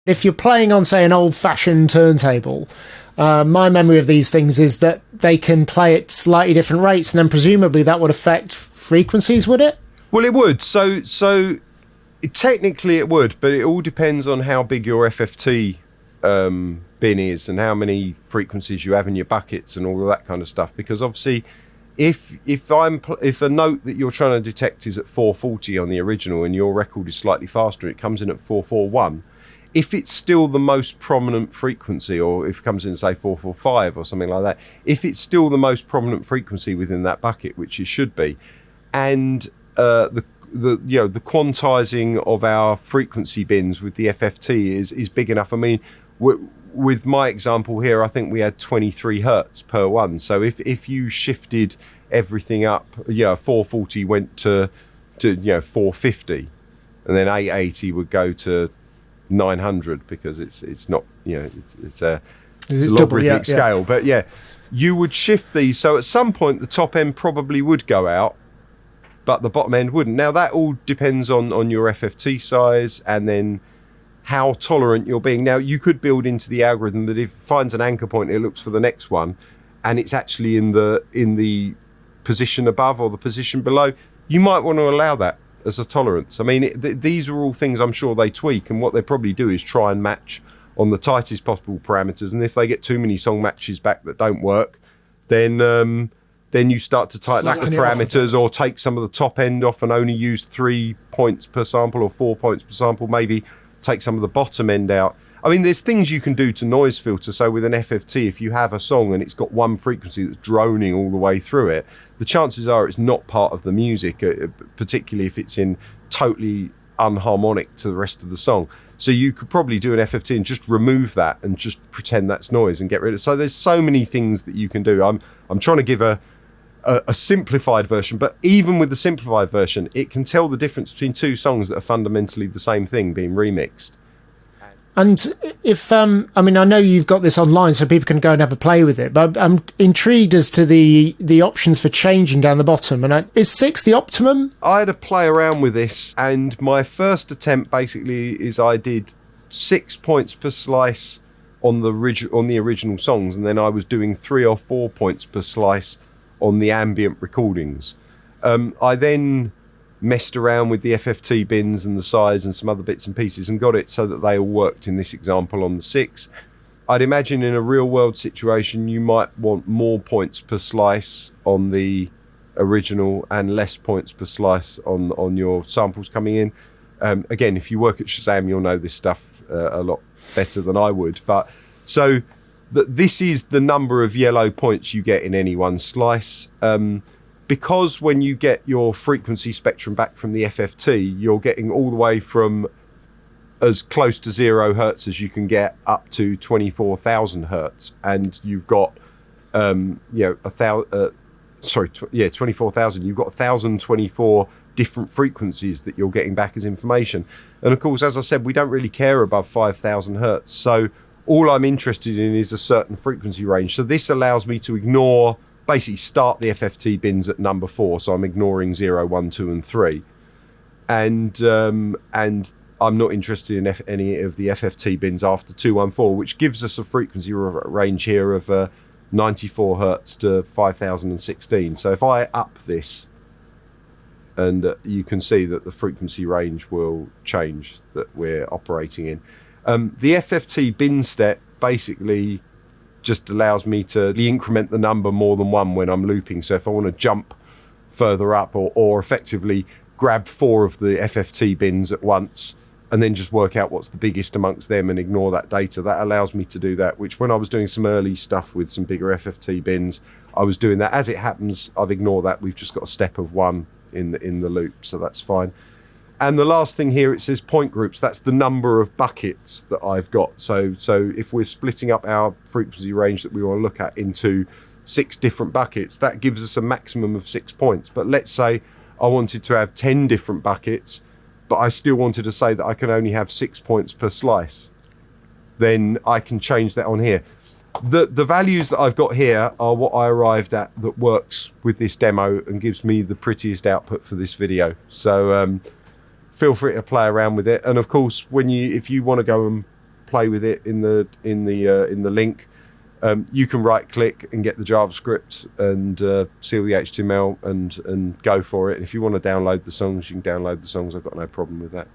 If you're playing on, say, an old-fashioned turntable, my memory of these things is that they can play at slightly different rates, and then presumably that would affect frequencies, would it? Well, it would. So technically it would, but it all depends on how big your FFT bin is and how many frequencies you have in your buckets and all of that kind of stuff. Because obviously, if the note that you're trying to detect is at 440 on the original and your record is slightly faster, it comes in at 441. If it's still the most prominent frequency, or if it comes in, say, 445 or something like that, if it's still the most prominent frequency within that bucket, which it should be, and the quantizing of our frequency bins with the FFT is big enough. I mean, with my example here, I think we had 23 hertz per one. So if you shifted everything up, 440 went to 450, and then 880 would go to 900 because it's not, it's a logarithmic scale. But you would shift these. So at some point, the top end probably would go out, but the bottom end wouldn't. Now that all depends on your FFT size and then how tolerant you're being. Now you could build into the algorithm that if it finds an anchor point, it looks for the next one, and it's actually in the position above or the position below. You might want to allow that as a tolerance. I mean, these are all things I'm sure they tweak, and what they probably do is try and match on the tightest possible parameters. And if they get too many song matches back that don't work, then you start to tighten up the parameters or take some of the top end off and only use 3 points per sample or 4 points per sample, maybe take some of the bottom end out. I mean, there's things you can do to noise filter. So with an FFT, if you have a song and it's got one frequency that's droning all the way through it, the chances are it's not part of the music, particularly if it's in totally unharmonic to the rest of the song. So you could probably do an FFT and just remove that and just pretend that's noise and get rid of it. So there's so many things that you can do. I'm trying to give a simplified version, but even with the simplified version, it can tell the difference between two songs that are fundamentally the same thing being remixed. And if, I know you've got this online so people can go and have a play with it, but I'm intrigued as to the options for changing down the bottom. And is 6 the optimum? I had a play around with this, and my first attempt basically is I did 6 points per slice on the original songs, and then I was doing 3 or 4 points per slice on the ambient recordings. I then messed around with the FFT bins and the size and some other bits and pieces and got it so that they all worked in this example on the 6. I'd imagine in a real world situation you might want more points per slice on the original and less points per slice on your samples coming in. Again, if you work at Shazoom, you'll know this stuff a lot better than I would. But so this is the number of yellow points you get in any one slice. Because when you get your frequency spectrum back from the FFT, you're getting all the way from as close to 0 hertz as you can get up to 24,000 hertz, and you've got 24,000. You've got 1,024 different frequencies that you're getting back as information. And of course, as I said, we don't really care above 5,000 hertz. So all I'm interested in is a certain frequency range. So this allows me to basically start the FFT bins at number 4. So I'm ignoring 0, 1, 2, and 3. And I'm not interested in any of the FFT bins after 214, which gives us a frequency range here of 94 hertz to 5016. So if I up this, and you can see that the frequency range will change that we're operating in. The FFT bin step basically just allows me to increment the number more than 1 when I'm looping. So if I want to jump further up or effectively grab 4 of the FFT bins at once and then just work out what's the biggest amongst them and ignore that data, that allows me to do that, which when I was doing some early stuff with some bigger FFT bins, I was doing that. As it happens, I've ignored that. We've just got a step of 1 in the loop, so that's fine. And the last thing here, it says point groups. That's the number of buckets that I've got. So if we're splitting up our frequency range that we want to look at into 6 different buckets, that gives us a maximum of 6 points. But let's say I wanted to have 10 different buckets, but I still wanted to say that I can only have 6 points per slice. Then I can change that on here. The values that I've got here are what I arrived at that works with this demo and gives me the prettiest output for this video. So feel free to play around with it. And of course, if you want to go and play with it in the link. You can right click and get the JavaScript and seal the HTML and go for it. If you want to download the songs, you can download the songs. I've got no problem with that.